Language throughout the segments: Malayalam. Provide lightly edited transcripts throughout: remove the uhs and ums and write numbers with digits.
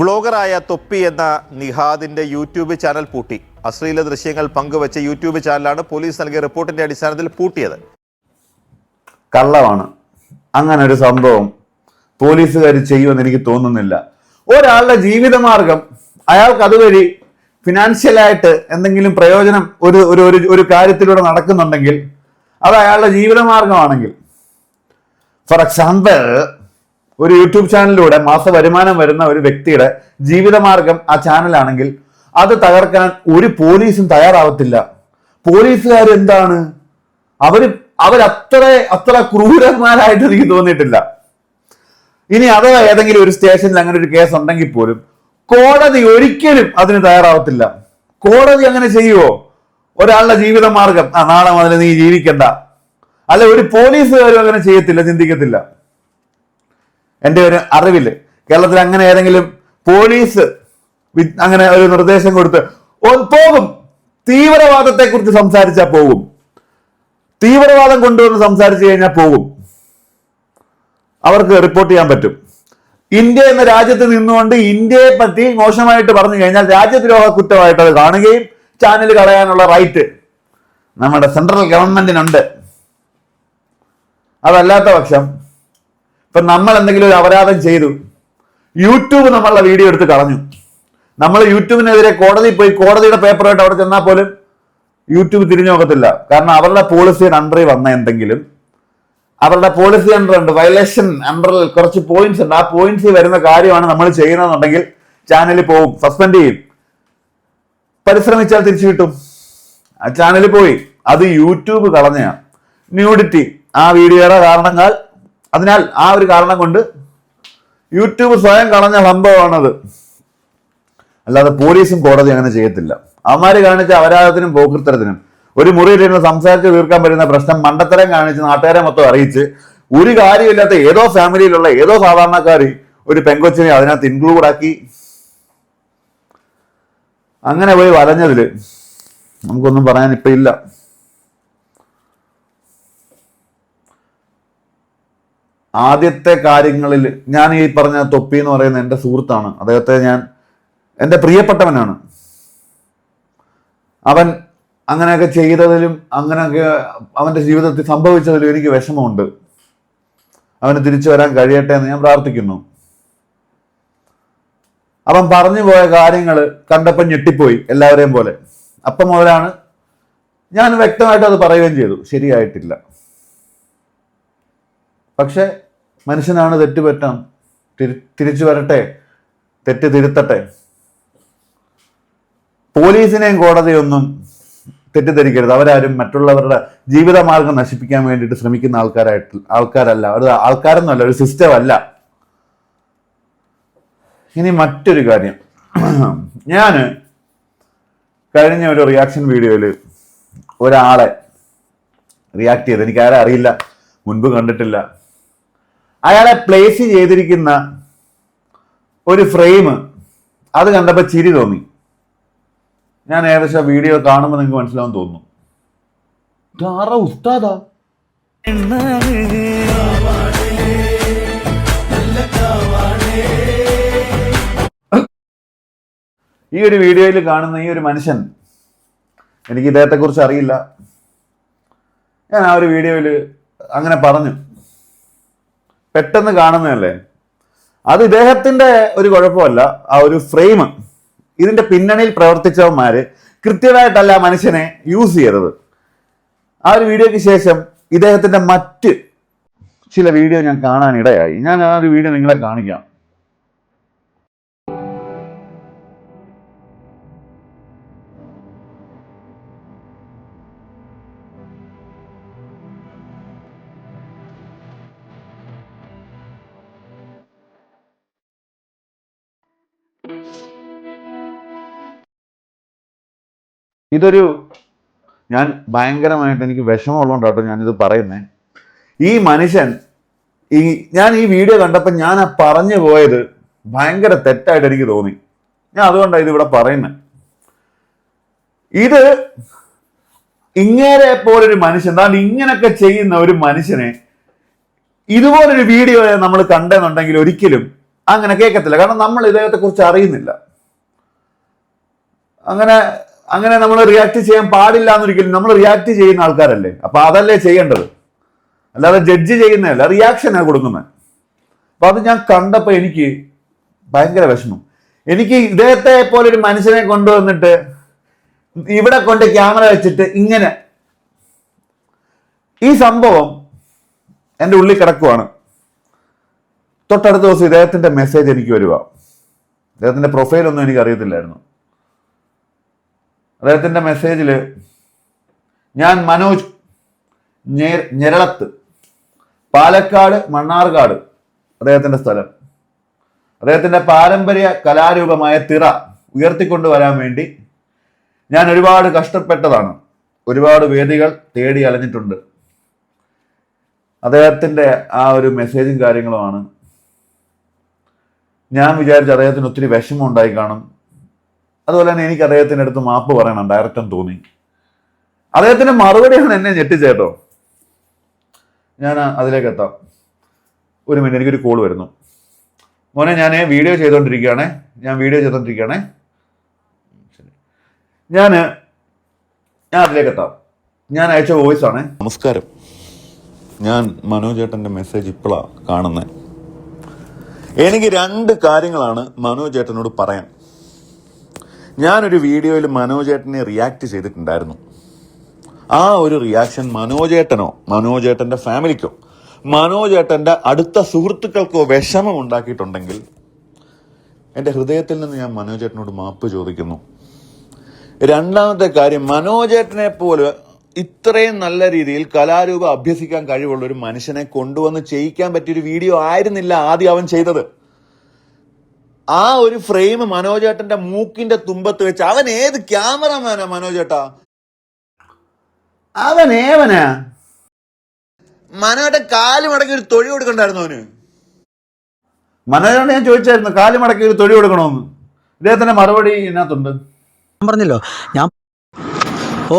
വ്ളോഗറായ തൊപ്പി എന്ന നിഹാദിന്റെ യൂട്യൂബ് ചാനൽ പൂട്ടി. അശ്ലീല ദൃശ്യങ്ങൾ പങ്കുവച്ച യൂട്യൂബ് ചാനലാണ് പോലീസ് നൽകിയ റിപ്പോർട്ടിന്റെ അടിസ്ഥാനത്തിൽ പൂട്ടിയത്. കള്ളമാണ്. അങ്ങനെ ഒരു സംഭവം പോലീസുകാർ ചെയ്യുമെന്ന് എനിക്ക് തോന്നുന്നില്ല. ഒരാളുടെ ജീവിതമാർഗം അയാൾക്ക് അതുവഴി ഫിനാൻഷ്യലായിട്ട് എന്തെങ്കിലും പ്രയോജനം ഒരു കാര്യത്തിലൂടെ നടക്കുന്നുണ്ടെങ്കിൽ അത് അയാളുടെ ജീവിതമാർഗമാണെങ്കിൽ, ഫോർ എക്സാമ്പിൾ ഒരു യൂട്യൂബ് ചാനലിലൂടെ മാസ വരുമാനം വരുന്ന ഒരു വ്യക്തിയുടെ ജീവിതമാർഗം ആ ചാനലാണെങ്കിൽ അത് തകർക്കാൻ ഒരു പോലീസും തയ്യാറാവത്തില്ല. പോലീസുകാർ എന്താണ്, അവരത്ര ക്രൂരന്മാരായിട്ട് എനിക്ക് തോന്നിയിട്ടില്ല. ഇനി അഥവാ ഏതെങ്കിലും ഒരു സ്റ്റേഷനിൽ അങ്ങനെ ഒരു കേസ് ഉണ്ടെങ്കിൽ പോലും കോടതി ഒരിക്കലും അതിന് തയ്യാറാവത്തില്ല. കോടതി അങ്ങനെ ചെയ്യുവോ? ഒരാളുടെ ജീവിതമാർഗം നാളെ മുതൽ നീ ജീവിക്കണ്ട, അല്ല ഒരു പോലീസുകാരും അങ്ങനെ ചെയ്യത്തില്ല, ചിന്തിക്കത്തില്ല. എൻ്റെ ഒരു അറിവില് കേരളത്തിൽ അങ്ങനെ ഏതെങ്കിലും പോലീസ് അങ്ങനെ ഒരു നിർദ്ദേശം കൊടുത്ത് പോകും. തീവ്രവാദത്തെ കുറിച്ച് സംസാരിച്ചാൽ പോകും, തീവ്രവാദം കൊണ്ടുവന്ന് സംസാരിച്ചു കഴിഞ്ഞാൽ പോകും, അവർക്ക് റിപ്പോർട്ട് ചെയ്യാൻ പറ്റും. ഇന്ത്യ എന്ന രാജ്യത്ത് നിന്നുകൊണ്ട് ഇന്ത്യയെ പറ്റി മോശമായിട്ട് പറഞ്ഞു കഴിഞ്ഞാൽ രാജ്യദ്രോഹ കുറ്റമായിട്ട് അത് കാണുകയും ചാനൽ കളയാനുള്ള റൈറ്റ് നമ്മുടെ സെൻട്രൽ ഗവൺമെന്റിനുണ്ട്. അതല്ലാത്ത പക്ഷം ഇപ്പൊ നമ്മൾ എന്തെങ്കിലും ഒരു അപരാധം ചെയ്തു, യൂട്യൂബ് നമ്മളുടെ വീഡിയോ എടുത്ത് കളഞ്ഞു, നമ്മൾ യൂട്യൂബിനെതിരെ കോടതി പോയി കോടതിയുടെ പേപ്പറായിട്ട് അവിടെ ചെന്നാൽ പോലും യൂട്യൂബ് തിരിഞ്ഞു നോക്കത്തില്ല. കാരണം അവരുടെ പോളിസിയുടെ അണ്ടറിൽ വന്ന എന്തെങ്കിലും, അവരുടെ പോളിസി അണ്ടർ ഉണ്ട്, വയലേഷൻ അണ്ടറിൽ കുറച്ച് പോയിന്റ്സ് ഉണ്ട്, ആ പോയിന്റ്സിൽ വരുന്ന കാര്യമാണ് നമ്മൾ ചെയ്യുന്നതെന്നുണ്ടെങ്കിൽ ചാനലിൽ പോകും, സസ്പെൻഡ് ചെയ്യും. പരിശ്രമിച്ചാൽ തിരിച്ചു കിട്ടും. ആ ചാനലിൽ പോയി. അത് യൂട്യൂബ് കളഞ്ഞ ന്യൂഡിറ്റി ആ വീഡിയോയുടെ കാരണങ്ങൾ, അതിനാൽ ആ ഒരു കാരണം കൊണ്ട് യൂട്യൂബ് സ്വയം കളഞ്ഞ സംഭവമാണത്. അല്ലാതെ പോലീസും കോടതി അങ്ങനെ ചെയ്യത്തില്ല. അവന്മാര് കാണിച്ച അപരാധത്തിനും പോക്കൃത്തരത്തിനും ഒരു മുറിയിലിരുന്ന് സംസാരിച്ച് തീർക്കാൻ പറ്റുന്ന പ്രശ്നം മണ്ടത്തരം കാണിച്ച് നാട്ടുകാരെ മൊത്തം അറിയിച്ച് ഒരു കാര്യമില്ലാത്ത ഏതോ ഫാമിലിയിലുള്ള ഏതോ സാധാരണക്കാര് ഒരു പെങ്കൊച്ചിനെ അതിനകത്ത് ഇൻക്ലൂഡ് ആക്കി അങ്ങനെ പോയി വലഞ്ഞതില് നമുക്കൊന്നും പറയാൻ ഇപ്പൊ ഇല്ല. ആദ്യത്തെ കാര്യങ്ങളിൽ ഞാൻ ഈ പറഞ്ഞ തൊപ്പി എന്ന് പറയുന്ന എൻ്റെ സുഹൃത്താണ്. അദ്ദേഹത്തെ ഞാൻ എൻ്റെ പ്രിയപ്പെട്ടവനാണ്. അവൻ അങ്ങനെയൊക്കെ ചെയ്തതിലും അങ്ങനെയൊക്കെ അവൻ്റെ ജീവിതത്തിൽ സംഭവിച്ചതിലും എനിക്ക് വിഷമമുണ്ട്. അവന് തിരിച്ചു വരാൻ കഴിയട്ടെ എന്ന് ഞാൻ പ്രാർത്ഥിക്കുന്നു. അവൻ പറഞ്ഞു പോയ കാര്യങ്ങൾ കണ്ടപ്പം ഞെട്ടിപ്പോയി, എല്ലാവരെയും പോലെ. അപ്പം മുതലാണ് ഞാൻ വ്യക്തമായിട്ട് അത് പറയുകയും ചെയ്തു, ശരിയായിട്ടില്ല. പക്ഷെ മനുഷ്യനാണ്, തെറ്റുപറ്റാം, തിരിച്ചു വരട്ടെ, തെറ്റ് തിരുത്തട്ടെ. പോലീസിനെയും കോടതിയൊന്നും തെറ്റിദ്ധരിക്കരുത്. അവരാരും മറ്റുള്ളവരുടെ ജീവിതമാർഗം നശിപ്പിക്കാൻ വേണ്ടിയിട്ട് ശ്രമിക്കുന്ന ആൾക്കാരല്ല. ഒരു ആൾക്കാരൊന്നുമല്ല, ഒരു സിസ്റ്റം അല്ല. ഇനി മറ്റൊരു കാര്യം, ഞാൻ കഴിഞ്ഞ ഒരു റിയാക്ഷൻ വീഡിയോയിൽ ഒരാളെ റിയാക്ട് ചെയ്ത്, എനിക്ക് ആരെ അറിയില്ല, മുൻപ് കണ്ടിട്ടില്ല. അയാളെ പ്ലേസ് ചെയ്തിരിക്കുന്ന ഒരു ഫ്രെയിം അത് കണ്ടപ്പോൾ ചിരി തോന്നി. ഞാൻ ഏകദേശം വീഡിയോ കാണുമ്പോൾ നിങ്ങൾക്ക് മനസ്സിലാവും തോന്നുന്നു. ഉസ്താദാ ഈ ഒരു വീഡിയോയിൽ കാണുന്ന ഈ ഒരു മനുഷ്യൻ, എനിക്ക് ഇദ്ദേഹത്തെ കുറിച്ച് അറിയില്ല. ഞാൻ ആ ഒരു വീഡിയോയിൽ അങ്ങനെ പറഞ്ഞു, പെട്ടെന്ന് കാണുന്നതല്ലേ, അത് ഇദ്ദേഹത്തിന്റെ ഒരു കുഴപ്പമല്ല. ആ ഒരു ഫ്രെയിം, ഇതിന്റെ പിന്നണിയിൽ പ്രവർത്തിച്ചവന്മാര് കൃത്യമായിട്ടല്ല മനുഷ്യനെ യൂസ് ചെയ്തത്. ആ ഒരു വീഡിയോയ്ക്ക് ശേഷം ഇദ്ദേഹത്തിന്റെ മറ്റ് ചില വീഡിയോ ഞാൻ കാണാനിടയായി. ഞാൻ ആ ഒരു വീഡിയോ നിങ്ങളെ കാണിക്കാം. ഞാൻ ഭയങ്കരമായിട്ട് എനിക്ക് വിഷമമുള്ളതുകൊണ്ടാട്ടോ ഞാനിത് പറയുന്നത്. ഈ മനുഷ്യൻ ഞാൻ ഈ വീഡിയോ കണ്ടപ്പോൾ ഞാൻ പറഞ്ഞു പോയത് ഭയങ്കര തെറ്റായിട്ട് എനിക്ക് തോന്നി. ഞാൻ അതുകൊണ്ടാണ് ഇതിവിടെ പറയുന്നത്. ഇത് ഇങ്ങനെ പോലൊരു മനുഷ്യൻ, അതാണ്ട് ഇങ്ങനൊക്കെ ചെയ്യുന്ന ഒരു മനുഷ്യനെ ഇതുപോലൊരു വീഡിയോ നമ്മൾ കണ്ടെന്നുണ്ടെങ്കിൽ ഒരിക്കലും അങ്ങനെ കേൾക്കത്തില്ല. കാരണം നമ്മൾ ഇദ്ദേഹത്തെ കുറിച്ച് അറിയുന്നില്ല. അങ്ങനെ നമ്മൾ റിയാക്ട് ചെയ്യാൻ പാടില്ല എന്നൊരിക്കലും. നമ്മൾ റിയാക്ട് ചെയ്യുന്ന ആൾക്കാരല്ലേ, അപ്പൊ അതല്ലേ ചെയ്യേണ്ടത്, അല്ലാതെ ജഡ്ജ് ചെയ്യുന്നതല്ല, റിയാക്ഷനാണ് കൊടുക്കുന്നത്. അപ്പൊ അത് ഞാൻ കണ്ടപ്പോ എനിക്ക് ഭയങ്കര വിഷമം. എനിക്ക് ഇദ്ദേഹത്തെ പോലെ ഒരു മനുഷ്യനെ കൊണ്ടുവന്നിട്ട് ഇവിടെ കൊണ്ട് ക്യാമറ വെച്ചിട്ട് ഇങ്ങനെ, ഈ സംഭവം എൻ്റെ ഉള്ളിൽ കിടക്കുവാണ്. തൊട്ടടുത്ത ദിവസം ഇദ്ദേഹത്തിന്റെ മെസ്സേജ് എനിക്ക് വരുക. അദ്ദേഹത്തിന്റെ പ്രൊഫൈലൊന്നും എനിക്ക് അറിയത്തില്ലായിരുന്നു. അദ്ദേഹത്തിന്റെ മെസ്സേജിൽ ഞാൻ മനോജ്, ഞെരളത്ത്, പാലക്കാട് മണ്ണാർക്കാട് അദ്ദേഹത്തിന്റെ സ്ഥലം, അദ്ദേഹത്തിന്റെ പാരമ്പര്യ കലാരൂപമായ തിറ ഉയർത്തിക്കൊണ്ടുവരാൻ വേണ്ടി ഞാൻ ഒരുപാട് കഷ്ടപ്പെട്ടതാണ്. ഒരുപാട് വേദികൾ തേടി അലഞ്ഞിട്ടുണ്ട്. അദ്ദേഹത്തിന്റെ ആ ഒരു മെസ്സേജും കാര്യങ്ങളുമാണ്. ഞാൻ വിചാരിച്ചു അദ്ദേഹത്തിന് ഒത്തിരി വിഷമം ഉണ്ടായി കാണും. അതുപോലെ തന്നെ എനിക്ക് അദ്ദേഹത്തിൻ്റെ അടുത്ത് മാപ്പ് പറയണം ഡയറക്റ്റ് തോന്നി. അദ്ദേഹത്തിന്റെ മറുപടിയാണ് എന്നെ ഞെട്ടിച്ചേട്ടോ. ഞാൻ അതിലേക്ക് എത്താം. ഒരു മിനിറ്റ്, എനിക്കൊരു കോൾ വരുന്നു. മോനെ, ഞാൻ വീഡിയോ ചെയ്തുകൊണ്ടിരിക്കുകയാണേ. ഞാൻ അതിലേക്ക് എത്താം. ഞാൻ അയച്ച വോയിസ് ആണ്. നമസ്കാരം, ഞാൻ മനോജ് ചേട്ടൻ്റെ മെസ്സേജ് ഇപ്പോഴാണ് കാണുന്നത്. എനിക്ക് 2 കാര്യങ്ങളാണ് മനോജ് ചേട്ടനോട് പറയാൻ. ഞാനൊരു വീഡിയോയിൽ മനോജ് ചേട്ടനെ റിയാക്ട് ചെയ്തിട്ടുണ്ടായിരുന്നു. ആ ഒരു റിയാക്ഷൻ മനോജ് ചേട്ടനോ മനോജ് ചേട്ടൻ്റെ ഫാമിലിക്കോ മനോജ് ചേട്ടൻ്റെ അടുത്ത സുഹൃത്തുക്കൾക്കോ വിഷമം ഉണ്ടാക്കിയിട്ടുണ്ടെങ്കിൽ എൻ്റെ ഹൃദയത്തിൽ നിന്ന് ഞാൻ മനോജ് ചേട്ടനോട് മാപ്പ് ചോദിക്കുന്നു. 2ാമത്തെ കാര്യം, മനോജ് ചേട്ടനെ പോലെ ഇത്രയും നല്ല രീതിയിൽ കലാരൂപം അഭ്യസിക്കാൻ കഴിവുള്ള ഒരു മനുഷ്യനെ കൊണ്ടുവന്ന് ചെയ്യിക്കാൻ പറ്റിയൊരു വീഡിയോ ആയിരുന്നില്ല ആദ്യം അവൻ ചെയ്തത്. ആ ഒരു ഫ്രെയിം മനോജ് ചേട്ടന്റെ മൂക്കിന്റെ തുമ്പത്ത് വെച്ച്, അവൻ ഏത് ക്യാമറമാനാ മനോജ് ചേട്ടാ? അവൻ ഏവനാ? മനോജേട്ടൻ കാല് മടക്കി ഒരു തൊഴി കൊടുക്കണ്ടായിരുന്നു അവന്. മനോജേട്ടൻ ഞാൻ ചോദിച്ചായിരുന്നു കാല് മടക്കി ഒരു തൊഴി കൊടുക്കണമെന്ന്. ഇദ്ദേഹത്തിന്റെ മറുപടി ഇതിനകത്തുണ്ട്. ഞാൻ പറഞ്ഞല്ലോ,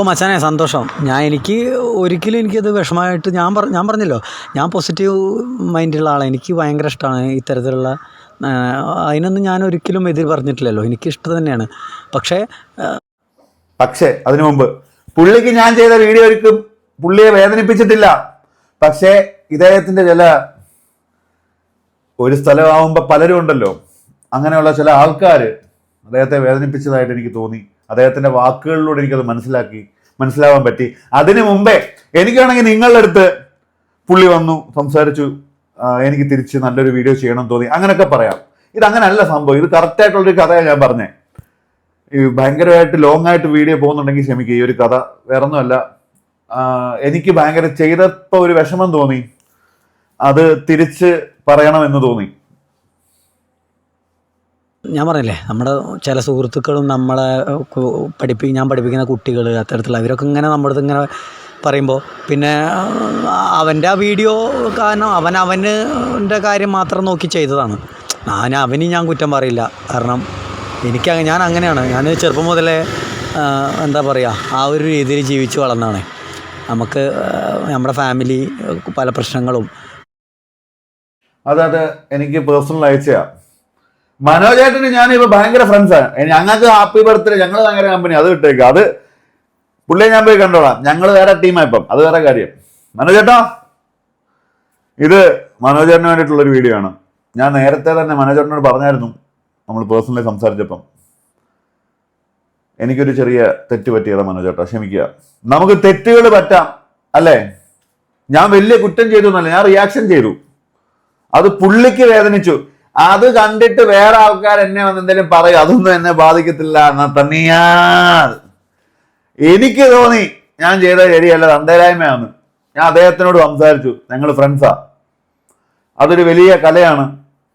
മച്ചാനെ സന്തോഷം. എനിക്ക് ഒരിക്കലും എനിക്കത് വിഷമമായിട്ട് ഞാൻ പറഞ്ഞല്ലോ, ഞാൻ പോസിറ്റീവ് മൈൻഡുള്ള ആളാണ്. എനിക്ക് ഭയങ്കര ഇഷ്ടമാണ് ഇത്തരത്തിലുള്ള, അതിനൊന്നും ഞാൻ ഒരിക്കലും എതിർ പറഞ്ഞിട്ടില്ലല്ലോ. എനിക്ക് ഇഷ്ടം തന്നെയാണ്. പക്ഷേ അതിനു മുമ്പ് പുള്ളിക്ക് ഞാൻ ചെയ്ത വീഡിയോ ഒരിക്കലും പുള്ളിയെ വേദനിപ്പിച്ചിട്ടില്ല. പക്ഷേ ഇദ്ദേഹത്തിന്റെ ഒരു സ്ഥലമാവുമ്പോൾ പലരും ഉണ്ടല്ലോ, അങ്ങനെയുള്ള ചില ആൾക്കാർ അദ്ദേഹത്തെ വേദനിപ്പിച്ചതായിട്ട് എനിക്ക് തോന്നി. അദ്ദേഹത്തിന്റെ വാക്കുകളിലൂടെ എനിക്കത് മനസ്സിലാവാൻ പറ്റി. അതിനു മുമ്പേ എനിക്കാണെങ്കിൽ നിങ്ങളുടെ അടുത്ത് പുള്ളി വന്നു സംസാരിച്ചു, എനിക്ക് തിരിച്ച് നല്ലൊരു വീഡിയോ ചെയ്യണം തോന്നി, അങ്ങനെയൊക്കെ പറയാം. ഇതങ്ങനല്ല സംഭവം. ഇത് കറക്റ്റായിട്ടുള്ളൊരു കഥയാണ് ഞാൻ പറഞ്ഞേ. ഈ ഭയങ്കരമായിട്ട് ലോങ് ആയിട്ട് വീഡിയോ പോകുന്നുണ്ടെങ്കിൽ ക്ഷമിക്കുക. ഈ ഒരു കഥ വേറൊന്നുമല്ല. എനിക്ക് ഭയങ്കര ചെയ്തപ്പോൾ ഒരു വിഷമം തോന്നി, അത് തിരിച്ച് പറയണമെന്ന് തോന്നി. ഞാൻ പറഞ്ഞില്ലേ, നമ്മുടെ ചില സുഹൃത്തുക്കളും നമ്മളെ ഞാൻ പഠിപ്പിക്കുന്ന കുട്ടികൾ അത്തരത്തിലുള്ള അവരൊക്കെ ഇങ്ങനെ നമ്മുടെ അടുത്ത് ഇങ്ങനെ പറയുമ്പോൾ, പിന്നെ അവൻ്റെ ആ വീഡിയോ കാരണം അവൻ്റെ കാര്യം മാത്രം നോക്കി ചെയ്തതാണ്. ഞാൻ കുറ്റം പറയില്ല. കാരണം ഞാൻ അങ്ങനെയാണ്. ഞാൻ ചെറുപ്പം മുതലേ എന്താ പറയുക, ആ ഒരു രീതിയിൽ ജീവിച്ച് വളർന്നതാണ്. നമുക്ക് നമ്മുടെ ഫാമിലി പല പ്രശ്നങ്ങളും. അതായത് എനിക്ക് പേഴ്സണൽ അയച്ചാ മനോജ് ചേട്ടന് ഞാനിപ്പോ ഭയങ്കര ഫ്രണ്ട്സാണ്. ഞങ്ങൾക്ക് ഹാപ്പി ബർത്ത്ഡേ, ഞങ്ങൾ ഭയങ്കര കമ്പനി, അത് വിട്ടേക്ക്. അത് പുള്ളിയെ ഞാൻ പോയി കണ്ടോളാം. ഞങ്ങൾ വേറെ ടീമായിപ്പം, അത് വേറെ കാര്യം. മനോജ് ചേട്ടാ, ഇത് മനോജ് ചേട്ടന് വേണ്ടിയിട്ടുള്ളൊരു വീഡിയോ ആണ്. ഞാൻ നേരത്തെ തന്നെ മനോജ് ചേട്ടനോട് പറഞ്ഞായിരുന്നു, നമ്മൾ പേഴ്സണലി സംസാരിച്ചപ്പം. എനിക്കൊരു ചെറിയ തെറ്റ് പറ്റിയതാ മനോജ് ചേട്ടാ, ക്ഷമിക്കുക. നമുക്ക് തെറ്റുകൾ പറ്റാം അല്ലേ? ഞാൻ വലിയ കുറ്റം ചെയ്തു എന്നല്ല, ഞാൻ റിയാക്ഷൻ ചെയ്തു. അത് പുള്ളിക്ക് വേദനിച്ചു. അത് കണ്ടിട്ട് വേറെ ആൾക്കാർ എന്നെ വന്ന് എന്തെങ്കിലും പറയും, അതൊന്നും എന്നെ ബാധിക്കത്തില്ല എന്നാ തന്നെയാ എനിക്ക് തോന്നി. ഞാൻ ചെയ്ത ശരിയല്ല, തന്തേരായ്മയാണ്. ഞാൻ അദ്ദേഹത്തിനോട് സംസാരിച്ചു, ഞങ്ങൾ ഫ്രണ്ട്സാ. അതൊരു വലിയ കലയാണ്,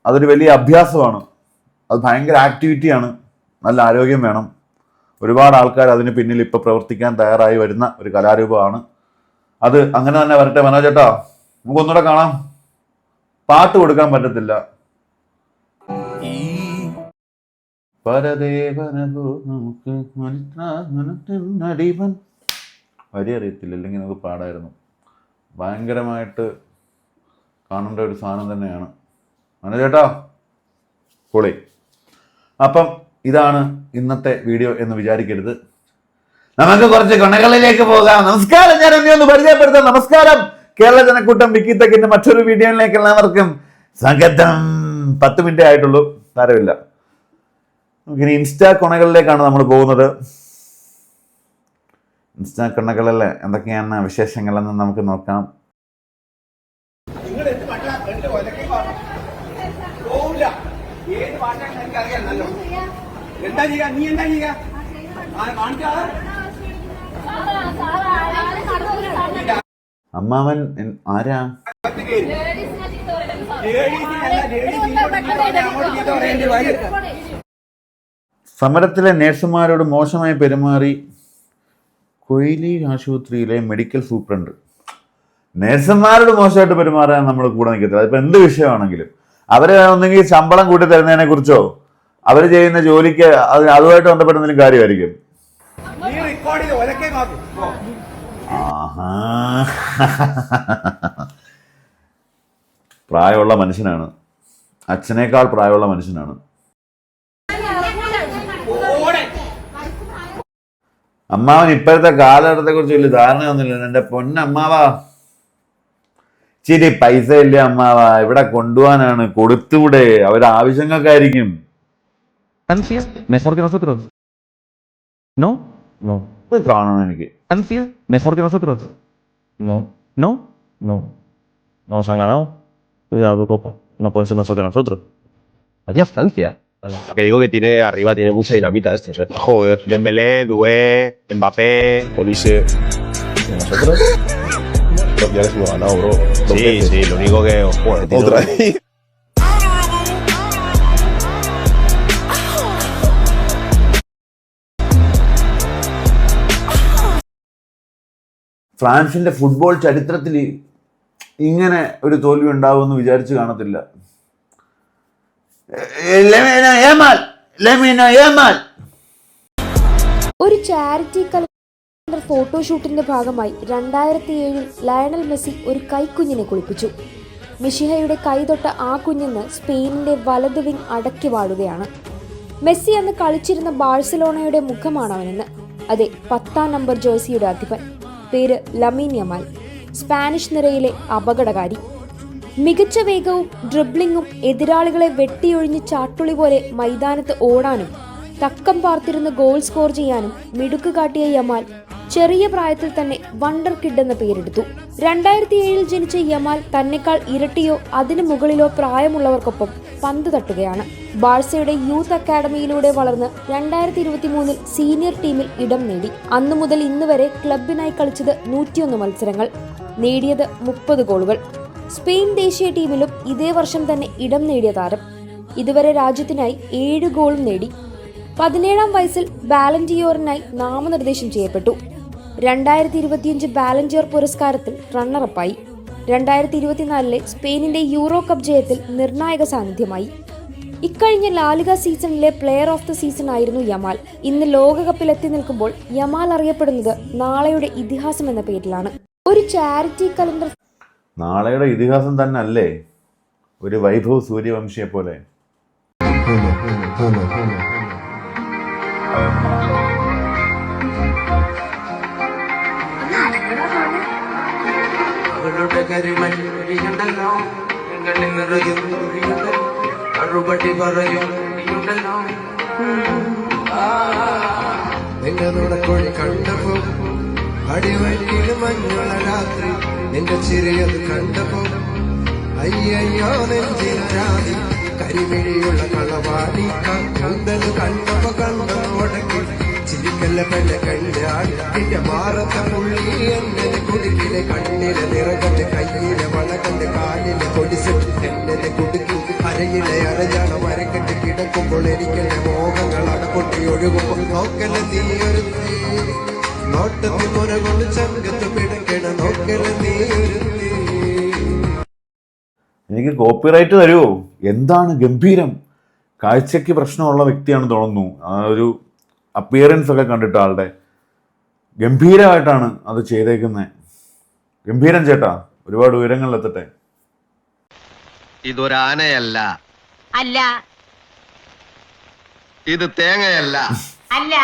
അതൊരു വലിയ അഭ്യാസമാണ്, അത് ഭയങ്കര ആക്ടിവിറ്റിയാണ്. നല്ല ആരോഗ്യം വേണം. ഒരുപാട് ആൾക്കാർ അതിന് പിന്നിൽ ഇപ്പൊ പ്രവർത്തിക്കാൻ തയ്യാറായി വരുന്ന ഒരു കലാരൂപമാണ് അത്. അങ്ങനെ തന്നെ വരട്ടെ മനോജ് ചേട്ടാ. നമുക്കൊന്നുകൂടെ കാണാം. പാട്ട് കൊടുക്കാൻ പറ്റത്തില്ല. വരി അറിയത്തില്ല, അല്ലെങ്കിൽ നമുക്ക് പാടായിരുന്നു. ഭയങ്കരമായിട്ട് കാണേണ്ട ഒരു സാധനം തന്നെയാണ് മനോജ് ചേട്ടാ. പൊളി. അപ്പം ഇതാണ് ഇന്നത്തെ വീഡിയോ എന്ന് വിചാരിക്കരുത്. നമുക്ക് കുറച്ച് ഗുണങ്ങളിലേക്ക് പോകാം. നമസ്കാരം, ഞാൻ എന്നെ ഒന്ന് പരിചയപ്പെടുത്താം. നമസ്കാരം, കേരള ജനക്കൂട്ടം വിക്കി ടെക്കിന്റെ മറ്റൊരു വീഡിയോയിലേക്ക് എല്ലാവർക്കും സ്വാഗതം. 10 മിനിറ്റേ ആയിട്ടുള്ളൂ, സാരമില്ല. നമുക്കിനി ഇൻസ്റ്റാ കൊണകളിലേക്കാണ് നമ്മൾ പോകുന്നത്. ഇൻസ്റ്റാ കൊണകളിൽ എന്തൊക്കെയാണ് വിശേഷങ്ങളെന്ന് നമുക്ക് നോക്കാം. അമ്മാവൻ ആരാ? സമരത്തിലെ നേഴ്സുമാരോട് മോശമായി പെരുമാറി കൊയിലി ആശുപത്രിയിലെ മെഡിക്കൽ സൂപ്രണ്ട്. നേഴ്സുമാരോട് മോശമായിട്ട് പെരുമാറാൻ നമ്മൾ കൂടെ നിൽക്കത്തില്ല. അതിപ്പോൾ എന്ത് വിഷയമാണെങ്കിലും അവരെ ഒന്നെങ്കിൽ ശമ്പളം കൂട്ടി തരുന്നതിനെ കുറിച്ചോ അവർ ചെയ്യുന്ന ജോലിക്ക് അതുമായിട്ട് ബന്ധപ്പെടുന്നതിലും കാര്യമായിരിക്കും. പ്രായമുള്ള മനുഷ്യനാണ്, അച്ഛനേക്കാൾ പ്രായമുള്ള മനുഷ്യനാണ്. അമ്മാവൻ ഇപ്പോഴത്തെ കാലഘട്ടത്തെ കുറിച്ച് വലിയ ധാരണയൊന്നുമില്ല. എൻ്റെ പൊന്നമ്മാവാ, ഇച്ചിരി പൈസ ഇല്ല അമ്മാവാ, ഇവിടെ കൊണ്ടുപോകാനാണ്, കൊടുത്തൂടെ, അവരുടെ ആവശ്യങ്ങൾക്കായിരിക്കും. Anfield, mejor que nosotros. ¿No? No. കാണണം എനിക്ക്. Anfield, mejor que nosotros. No. ¿No? No. No nos han ganado. Cuidado, Copa. No pueden ser mejor que nosotros. Vaya Francia. Lo que digo que tiene arriba, tiene mucha dinamita este. Joder. Dembélé, Doué, Mbappé, Olise. ¿Y nosotros? Ya les hemos ganado, bro. Sí, lo único que... Joder, otra vez. ഫ്രാൻസിന്റെ ഫുട്ബോൾ ചരിത്രത്തിൽ ഇങ്ങനെ ഒരു തോൽവി ഉണ്ടാവുമെന്ന് വിചാരിച്ചു കാണത്തില്ല. ഒരു ചാരിറ്റി കലണ്ടർ ഫോട്ടോഷൂട്ടിന്റെ ഭാഗമായി 2007 ലയണൽ മെസ്സി ഒരു കൈക്കുഞ്ഞിനെ കുളിപ്പിച്ചു. മിഷിഹയുടെ കൈതൊട്ട ആ കുഞ്ഞിന് സ്പെയിനിന്റെ വലത് വിങ് അടക്കി വാഴുകയാണ്. മെസ്സി അന്ന് കളിച്ചിരുന്ന ബാഴ്സലോണയുടെ മുഖമാണ് അവനെന്ന്. അതെ, 10ാം നമ്പർ ജേഴ്സിയുടെ അധിപൻ. പേര് ലമീൻ യമാൽ. സ്പാനിഷ് നിരയിലെ അപകടകാരി. മികച്ച വേഗവും ഡ്രിബ്ലിങ്ങും എതിരാളികളെ വെട്ടിയൊഴിഞ്ഞ് ചാട്ടുളി പോലെ മൈതാനത്ത് ഓടാനും തക്കം പാർത്തിരുന്ന് ഗോൾ സ്കോർ ചെയ്യാനും മിടുക്ക് കാട്ടിയ യമാൽ ചെറിയ പ്രായത്തിൽ തന്നെ വണ്ടർ കിഡ് എന്ന പേരെടുത്തു. 2007 ജനിച്ച യമാൽ തന്നെക്കാൾ ഇരട്ടിയോ അതിനു മുകളിലോ പ്രായമുള്ളവർക്കൊപ്പം പന്ത് തട്ടുകയാണ്. ബാഴ്സയുടെ യൂത്ത് അക്കാഡമിയിലൂടെ വളർന്ന് 2023 സീനിയർ ടീമിൽ ഇടം നേടി. അന്നു മുതൽ ഇന്ന് വരെ ക്ലബിനായി കളിച്ചത് 101 മത്സരങ്ങൾ, നേടിയത് 30 ഗോളുകൾ. സ്പെയിൻ ദേശീയ ടീമിലും ഇതേ വർഷം തന്നെ ഇടം നേടിയ താരം. ഇതുവരെ രാജ്യത്തിനായി 7 ഗോളും നേടി. 17ാം വയസ്സിൽ ബാലൻഡിയോറിനായി നാമനിർദ്ദേശം ചെയ്യപ്പെട്ടു. 2025 ബാലൻഡിയോർ പുരസ്കാരത്തിൽ റണ്ണറപ്പായി. 2024 സ്പെയിനിന്റെ യൂറോ കപ്പ് ജയത്തിൽ നിർണായക സാന്നിധ്യമായി. ഇക്കഴിഞ്ഞ ലാലിഗ സീസണിലെ പ്ലെയർ ഓഫ് ദ സീസൺ ആയിരുന്നു യമാൽ. ഇന്ന് ലോകകപ്പിൽ എത്തി നിൽക്കുമ്പോൾ യമാൽ അറിയപ്പെടുന്നത് നാളെയുടെ ഇതിഹാസം എന്ന പേരിലാണ്. ഒരു ചാരിറ്റി കലണ്ടർ നാളെയുടെ ഇതിഹാസം തന്നെ അല്ലേ, ഒരു വൈഭവ് സൂര്യവംശിയെ പോലെ. കണ്ടപ്പോ അടിവഴിയില് മഞ്ഞുള്ള രാത്രി നിന്റെ ചിരിയത് കണ്ടപ്പോ അയ്യോ നെഞ്ചിരാതി കരിമിഴിയുള്ള കളവാടി കണ്ടത് കണ്ടപ്പോ കണ്ടത് ഉടക്കി ചിരിക്കല്ല പെണ്ണെ കണ്ടാടി നിന്റെ മാറത്തെ പുള്ളി എന്നെ കുടുക്കിലെ കണ്ണിലെ നിറകന്റെ കയ്യിലെ വളകന്റെ കാലിലെ കൊടിച്ചിട്ട് എന്നെ കുടുക്കി അരയിലെ അരഞ്ഞാണ മരക്കെട്ട് കിടക്കുമ്പോൾ എനിക്കെന്റെ മോഹങ്ങൾ അടപൊട്ടി ഒഴുകുമ്പോൾ നോക്കല നീയൊരു നോട്ടത്തിൽ മുറകൊണ്ട് ചങ്കത്ത് പിടക്കണ നോക്കല നീയൊരു. എനിക്ക് കോപ്പിറൈറ്റ് തരുമോ? എന്താണ് ഗംഭീരം. കാഴ്ചയ്ക്ക് പ്രശ്നമുള്ള വ്യക്തിയാണ് തോന്നുന്നു. ആ ഒരു അപ്പിയറൻസ് ഒക്കെ കണ്ടിട്ട് ആളുടെ ഗംഭീരമായിട്ടാണ് അത് ചെയ്തേക്കുന്നത്. ഗംഭീരം ചേട്ടാ, ഒരുപാട് ഉയരങ്ങളിലെത്തട്ടെ. ഇതൊരാനയല്ല. അല്ല, ഇത് തേങ്ങയല്ല, അല്ല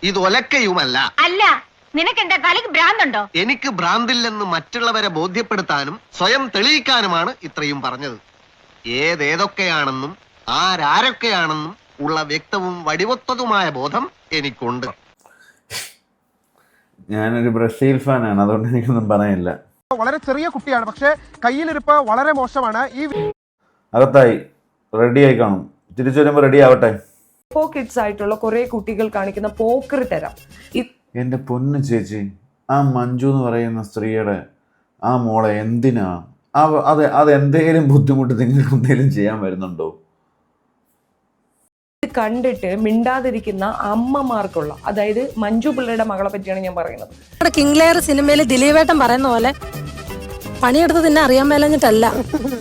ഇത് ഒലക്കയുമല്ല. അല്ല, നിനക്കെന്താ തലക്ക് ഭ്രാന്തുണ്ടോ? എനിക്ക് ഭ്രാന്തില്ലെന്ന് മറ്റുള്ളവരെ ബോധ്യപ്പെടുത്താനും സ്വയം തെളിയിക്കാനുമാണ് ഇത്രയും പറഞ്ഞത്. ഏതൊക്കെയാണെന്നും ആരൊക്കെയാണെന്നും ഉള്ള വ്യക്തവും വടിവൊത്തതുമായ ബോധം എനിക്കുണ്ട്. ഞാനൊരു ബ്രസീൽ ഫാനാണ്, അതുകൊണ്ട് എനിക്കൊന്നും പറയാനില്ല. വളരെ ചെറിയ കുട്ടിയാണ്, പക്ഷേ കയ്യിലിരിപ്പ് വളരെ മോശമാണ്. ഈ അകത്തായി റെഡിയായി കാണും, തിരിച്ചു വരുമ്പോൾ റെഡി ആവട്ടെ. കിഡ്സ് ആയിട്ടുള്ള കുറെ കുട്ടികൾ കാണിക്കുന്ന പോക്കറി തരം. എൻ്റെ പൊന്ന് ചേച്ചി, ആ മഞ്ജു എന്ന് പറയുന്ന സ്ത്രീയുടെ ആ മോളെ എന്തിനാ അത് എന്തെങ്കിലും ബുദ്ധിമുട്ട് നിങ്ങൾക്ക് എന്തെങ്കിലും ചെയ്യാൻ വരുന്നുണ്ടോ? ഇത് കണ്ടിട്ട് മിണ്ടാതിരിക്കുന്ന അമ്മമാർക്കുള്ള, അതായത് മഞ്ജു പിള്ളയുടെ മകളെ പറ്റിയാണ് ഞാൻ പറയുന്നത്. കിങ് ലെയർ സിനിമയിൽ ദിലീപേട്ടൻ പറയുന്ന പോലെ പണിയെടുത്ത് തിന്നെ അറിയാൻ മേലഞ്ഞിട്ടല്ല,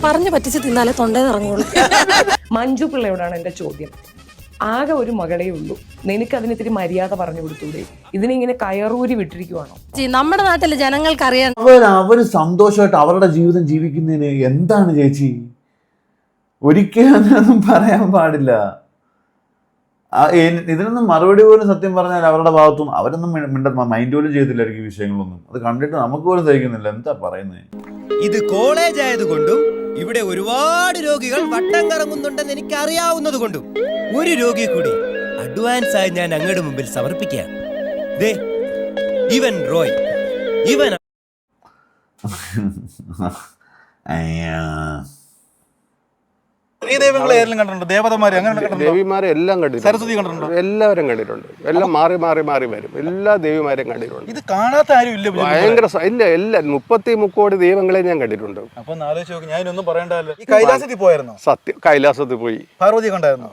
പറഞ്ഞു പറ്റിച്ച് തിന്നാലേ തൊണ്ടേന്ന് ഇറങ്ങുള്ളൂ. മഞ്ജു പിള്ളയോടാണ് എൻ്റെ ചോദ്യം. ആകെ ഒരു മകളേ ഉള്ളൂ, നിനക്ക് അതിനിത്തിരി മര്യാദ പറഞ്ഞു കൊടുത്തൂടെ? ഇതിനിങ്ങനെ കയറൂരി വിട്ടിരിക്കുവാണോ? നമ്മുടെ നാട്ടിലെ ജനങ്ങൾക്കറിയാൻ അവര് സന്തോഷമായിട്ട് അവരുടെ ജീവിതം ജീവിക്കുന്നതിന് എന്താണ് ചേച്ചി? ഒരിക്കലും അങ്ങനെയൊന്നും പറയാൻ പാടില്ല. ഇതിനൊന്നും മറുപടി പോലും സത്യം പറഞ്ഞാൽ അവരുടെ ഭാഗത്തും അവരൊന്നും മൈൻഡ് പോലും ചെയ്തില്ലായിരിക്കും ഈ വിഷയങ്ങളൊന്നും. അത് കണ്ടിട്ട് നമുക്ക് പോലും സഹിക്കുന്നില്ല. എന്താ പറയുന്നത്? ഇത് കോളേജ് ആയതുകൊണ്ടും ഇവിടെ ഒരുപാട് രോഗികൾ വട്ടം കറങ്ങുന്നുണ്ടെന്ന് എനിക്ക് അറിയാവുന്നത് കൊണ്ടും ഒരു രോഗിയെ കൂടി അഡ്വാൻസ് ആയി ഞാൻ അങ്ങയുടെ മുമ്പിൽ സമർപ്പിക്കാം. ഇവൻ റോയ്, ഇവൻ ദേവിമാരെ എല്ലാം കണ്ടിട്ടുണ്ട്, എല്ലാവരും കണ്ടിട്ടുണ്ട്. എല്ലാം മാറി മാറി മാറി വരും, എല്ലാ ദേവിമാരെയും കണ്ടിട്ടുണ്ട്. ഇത് കാണാത്ത ആരും ഇല്ല. ഭയങ്കര ഇല്ല, എല്ലാ 30 കോടി ദൈവങ്ങളെ ഞാൻ കണ്ടിട്ടുണ്ട്. അപ്പൊ ഞാനൊന്നും പറയണ്ടല്ലോ. ഈ കൈലാസത്തിൽ പോയായിരുന്നു? സത്യം, കൈലാസത്തിൽ പോയി. പാർവതി കണ്ടായിരുന്നു?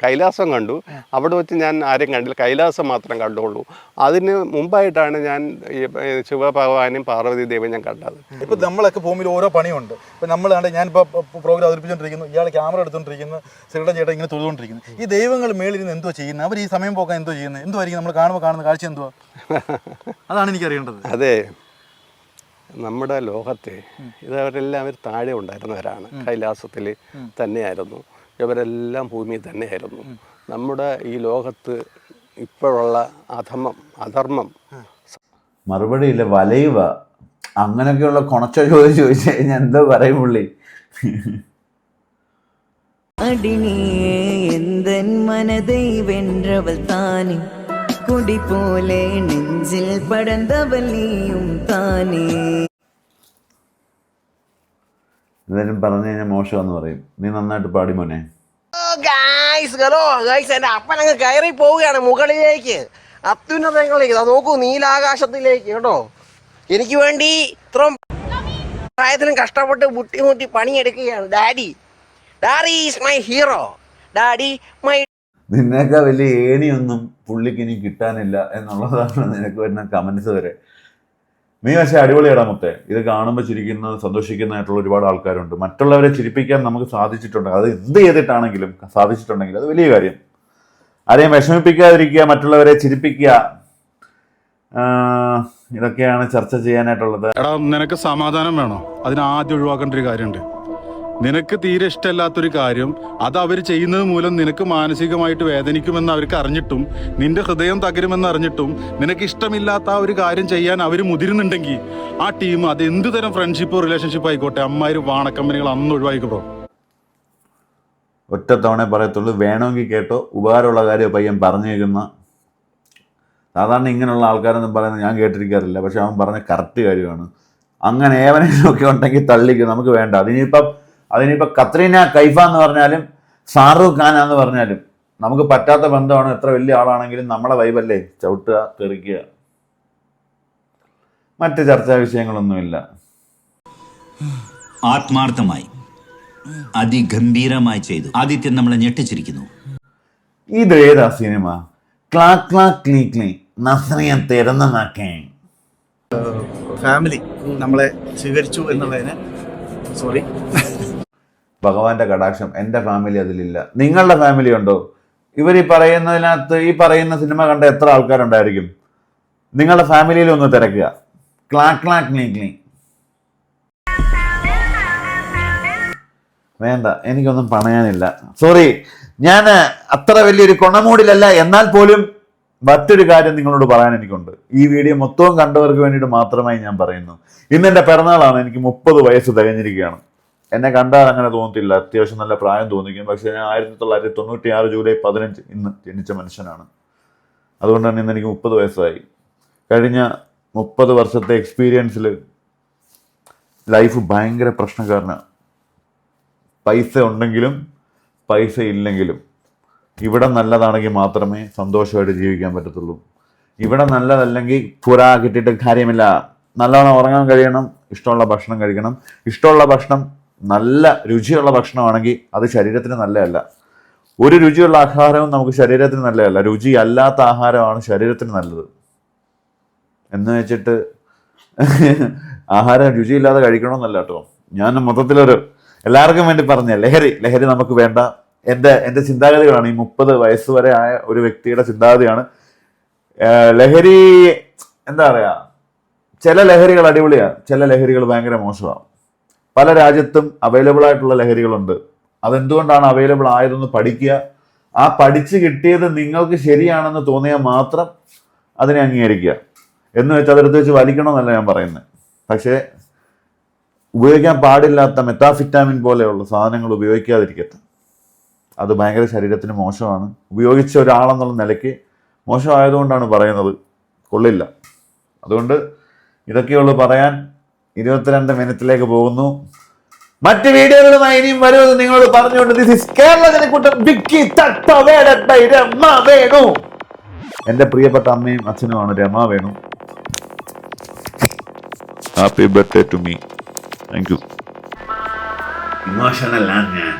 കൈലാസം കണ്ടു. അവിടെ വെച്ച് ഞാൻ ആരെയും കണ്ടില്ല, കൈലാസം മാത്രം കണ്ടുള്ളൂ. അതിന് മുമ്പായിട്ടാണ് ഞാൻ ശിവഭഗവാനും പാർവതി ദേവിയും ഞാൻ കണ്ടത്. ഇപ്പൊ നമ്മളൊക്കെ ഭൂമിയിൽ ഓരോ പണിയുണ്ട്. ഇപ്പൊ നമ്മളാണ്ട് ഞാനിപ്പോ പ്രോഗ്രാം അവതരിപ്പിച്ചോണ്ടിരിക്കുന്നു, ഇയാൾ ക്യാമറ എടുത്തോണ്ടിരിക്കുന്നു, ശ്രീടൻ ചേട്ടൻ ഇങ്ങനെ തൊഴുകൊണ്ടിരിക്കുന്നു. ഈ ദൈവങ്ങൾ മേളിൽ നിന്ന് എന്തോ ചെയ്യുന്നത്? അവർ ഈ സമയം പോക്കാൻ എന്തോ ചെയ്യുന്നത്? എന്തുമായിരിക്കും നമ്മൾ കാണുന്ന കാഴ്ച എന്തുവാ? അതാണ് എനിക്ക് അറിയേണ്ടത്. അതെ, നമ്മുടെ ലോകത്തെ ഇതവരെല്ലാവരും താഴെ ഉണ്ടായിരുന്നവരാണ്. കൈലാസത്തിൽ തന്നെയായിരുന്നു, ഇവരെല്ലാം ഭൂമിയിൽ തന്നെയായിരുന്നു. നമ്മുടെ ഈ ലോകത്ത് ഇപ്പോഴുള്ള അധർമ്മം മറുപടിയില്ല, വലയുക. അങ്ങനെയൊക്കെയുള്ള കൊണച്ച ചോദിച്ചു കഴിഞ്ഞാൽ എന്തോ പറയും പുള്ളി. മനதை வென்றவள் தானே, கொடி போலே நெஞ்சில் படர்ந்தவள் நீயும் தானே. എന്തായാലും പറഞ്ഞു കഴിഞ്ഞാൽ മോശമെന്ന് പറയും. നീ നന്നായിട്ട് പാടി മോനെ. ഹലോ ഗൈസ്, എന്റെ അപ്പനങ്ങ് കയറി പോവുകയാണ് മുകളിലേക്ക്, അത്യുന്നതങ്ങളിലേക്ക്. നോക്കൂ, നീലാകാശത്തിലേക്ക് കേട്ടോ. എനിക്ക് വേണ്ടി ഇത്രയും പ്രായത്തിലും കഷ്ടപ്പെട്ട് മുട്ടി പണിയെടുക്കുകയാണ് daddy. Daddy is my hero. Daddy my. നിന്നേക്കാൾ വലിയ ഏണിയൊന്നും പുള്ളിക്ക് ഇനി കിട്ടാനില്ല എന്നുള്ളതാണ് നിനക്ക് വരുന്ന കമന്റ്സ് വരെ. നീ പക്ഷേ അടിപൊളിയാടാ മുത്തേ. ഇത് കാണുമ്പോൾ ചിരിക്കുന്ന സന്തോഷിക്കുന്നതായിട്ടുള്ള ഒരുപാട് ആൾക്കാരുണ്ട്. മറ്റുള്ളവരെ ചിരിപ്പിക്കാൻ നമുക്ക് സാധിച്ചിട്ടുണ്ട്. അത് എന്ത് ചെയ്തിട്ടാണെങ്കിലും സാധിച്ചിട്ടുണ്ടെങ്കിൽ അത് വലിയ കാര്യം. ആരെയും വിഷമിപ്പിക്കാതിരിക്കുക, മറ്റുള്ളവരെ ചിരിപ്പിക്കുക, ഇതൊക്കെയാണ് ചർച്ച ചെയ്യാനായിട്ടുള്ളത്. എടാ, നിനക്ക് സമാധാനം വേണോ? അതിന് ആദ്യം ഒഴിവാക്കേണ്ട ഒരു കാര്യമുണ്ട്. നിനക്ക് തീരെ ഇഷ്ടമല്ലാത്തൊരു കാര്യം അത് അവർ ചെയ്യുന്നത് മൂലം നിനക്ക് മാനസികമായിട്ട് വേദനിക്കുമെന്ന് അവർക്ക് അറിഞ്ഞിട്ടും, നിന്റെ ഹൃദയം തകരുമെന്ന് അറിഞ്ഞിട്ടും, നിനക്ക് ഇഷ്ടമില്ലാത്ത ആ ഒരു കാര്യം ചെയ്യാൻ അവർ മുതിരുന്നുണ്ടെങ്കിൽ ആ ടീം അത് എന്ത് തരം ഫ്രണ്ട്ഷിപ്പോ റിലേഷൻഷിപ്പോ ആയിക്കോട്ടെ, അമ്മാര് വാണക്കമ്പനികൾ അന്ന് ഒഴിവായിക്കോ. ഒറ്റ തവണ പറയത്തുള്ളൂ. വേണമെങ്കിൽ കേട്ടോ, ഉപകാരമുള്ള കാര്യം പയ്യൻ പറഞ്ഞേക്കുന്ന. സാധാരണ ഇങ്ങനെയുള്ള ആൾക്കാരൊന്നും പറയുന്നത് ഞാൻ കേട്ടിരിക്കാറില്ല, പക്ഷെ അവൻ പറഞ്ഞ കറക്റ്റ് കാര്യമാണ്. അങ്ങനെ ഏവനെങ്കിലുമൊക്കെ ഉണ്ടെങ്കിൽ തള്ളിക്കും, നമുക്ക് വേണ്ട. അതിനിപ്പോൾ കത്രീന കൈഫ എന്ന് പറഞ്ഞാലും ഷാറൂഖ് ഖാനാന്ന് പറഞ്ഞാലും നമുക്ക് പറ്റാത്ത ബന്ധമാണ്. എത്ര വലിയ ആളാണെങ്കിലും നമ്മളെ വൈബല്ലേ, ചവിട്ടുക, തെറിക്കുക. മറ്റ് ചർച്ചാ വിഷയങ്ങളൊന്നുമില്ല. ആത്മാർത്ഥമായി അതിഗംഭീരമായി ചെയ്തു. ആദിത്യൻ നമ്മളെ ഞെട്ടിച്ചിരിക്കുന്നു. ഇത് ഏതാ സിനിമ? ക്ലാ ക്ലാ ക്ലീ ക്ലീ നസ്രിയൻ തിരന്നേ. ഫാമിലി നമ്മളെ സ്വീകരിച്ചു എന്നുള്ളതിന് സോറി. ഭഗവാന്റെ കടാക്ഷം. എൻ്റെ ഫാമിലി അതിലില്ല. നിങ്ങളുടെ ഫാമിലി ഉണ്ടോ? ഇവർ ഈ പറയുന്നതിനകത്ത് ഈ പറയുന്ന സിനിമ കണ്ട എത്ര ആൾക്കാരുണ്ടായിരിക്കും? നിങ്ങളുടെ ഫാമിലിയിൽ ഒന്ന് തിരക്കുക. ക്ലാ ക്ലാ ക്ലീ ക്ലീ. വേണ്ട, എനിക്കൊന്നും പറയാനില്ല. സോറി, ഞാൻ അത്ര വലിയൊരു കൊണമൂടിലല്ല. എന്നാൽ പോലും മറ്റൊരു കാര്യം നിങ്ങളോട് പറയാൻ എനിക്കുണ്ട്. ഈ വീഡിയോ മൊത്തവും കണ്ടവർക്ക് വേണ്ടിയിട്ട് മാത്രമായി ഞാൻ പറയുന്നു. ഇന്ന് എൻ്റെ പിറന്നാളാണ്. എനിക്ക് 30 വയസ്സ് തികഞ്ഞിരിക്കുകയാണ്. എന്നെ കണ്ടാൽ അങ്ങനെ തോന്നത്തില്ല, അത്യാവശ്യം നല്ല പ്രായം തോന്നിക്കും. പക്ഷേ ഞാൻ 1996 ജൂലൈ 15 ഇന്ന് ജനിച്ച മനുഷ്യനാണ്. അതുകൊണ്ട് തന്നെ ഇന്ന് എനിക്ക് 30 വയസ്സായി. കഴിഞ്ഞ 30 വർഷത്തെ എക്സ്പീരിയൻസിൽ ലൈഫ് ഭയങ്കര പ്രശ്നക്കാരനാണ്. പൈസ ഉണ്ടെങ്കിലും പൈസ ഇല്ലെങ്കിലും ഇവിടെ നല്ലതാണെങ്കിൽ മാത്രമേ സന്തോഷമായിട്ട് ജീവിക്കാൻ പറ്റത്തുള്ളൂ. ഇവിടെ നല്ലതല്ലെങ്കിൽ പുറ കിട്ടിയിട്ട് കാര്യമില്ല. നല്ലവണ്ണം ഉറങ്ങാൻ കഴിയണം, ഇഷ്ടമുള്ള ഭക്ഷണം കഴിക്കണം. ഇഷ്ടമുള്ള ഭക്ഷണം നല്ല രുചിയുള്ള ഭക്ഷണമാണെങ്കിൽ അത് ശരീരത്തിന് നല്ലതല്ല. ഒരു രുചിയുള്ള ആഹാരവും നമുക്ക് ശരീരത്തിന് നല്ലതല്ല. രുചി അല്ലാത്ത ആഹാരമാണ് ശരീരത്തിന് നല്ലത്. എന്ന് വെച്ചിട്ട് ആഹാരം രുചിയില്ലാതെ കഴിക്കണമെന്നല്ല കേട്ടോ. ഞാൻ മൊത്തത്തിലൊരു എല്ലാവർക്കും വേണ്ടി പറഞ്ഞ ലഹരി നമുക്ക് വേണ്ട. എൻ്റെ ചിന്താഗതികളാണ്. ഈ 30 വയസ്സ് വരെ ആയ ഒരു വ്യക്തിയുടെ ചിന്താഗതിയാണ്. ലഹരി എന്താ പറയുക, ചില ലഹരികൾ അടിപൊളിയാണ്, ചില ലഹരികൾ ഭയങ്കര മോശമാണ്. പല രാജ്യത്തും അവൈലബിൾ ആയിട്ടുള്ള ലഹരികളുണ്ട്. അതെന്തുകൊണ്ടാണ് അവൈലബിൾ ആയതെന്ന് പഠിക്കുക. ആ പഠിച്ച് കിട്ടിയത് നിങ്ങൾക്ക് ശരിയാണെന്ന് തോന്നിയാൽ മാത്രം അതിനെ അംഗീകരിക്കുക. എന്ന് വെച്ച് അതെടുത്ത് വെച്ച് വലിക്കണമെന്നല്ല ഞാൻ പറയുന്നത്. പക്ഷേ ഉപയോഗിക്കാൻ പാടില്ലാത്ത മെത്താഫിറ്റാമിൻ പോലെയുള്ള സാധനങ്ങൾ ഉപയോഗിക്കാതിരിക്കട്ടെ. അത് ഭയങ്കര ശരീരത്തിന് മോശമാണ്. ഉപയോഗിച്ച ഒരാളെന്നുള്ള നിലയ്ക്ക് മോശമായതുകൊണ്ടാണ് പറയുന്നത്, കൊള്ളില്ല. അതുകൊണ്ട് ഇതൊക്കെയുള്ളൂ പറയാൻ. 22 മിനിറ്റിലേക്ക് പോകുന്നു. മറ്റ് വീഡിയോകളുമായി ഇനിയും വരുമെന്ന് നിങ്ങളോട് പറഞ്ഞുകൊണ്ട് ദിസ് ഈസ് കേരള ജനക്കൂട്ടം വിക്കി തട്ടവേടൻ ബൈ രമ വേണു. എൻ്റെ പ്രിയപ്പെട്ട അമ്മയും അച്ഛനുമാണ് Rama Venu. Happy birthday to me. Thank you. Emotional ആണ് ഞാൻ.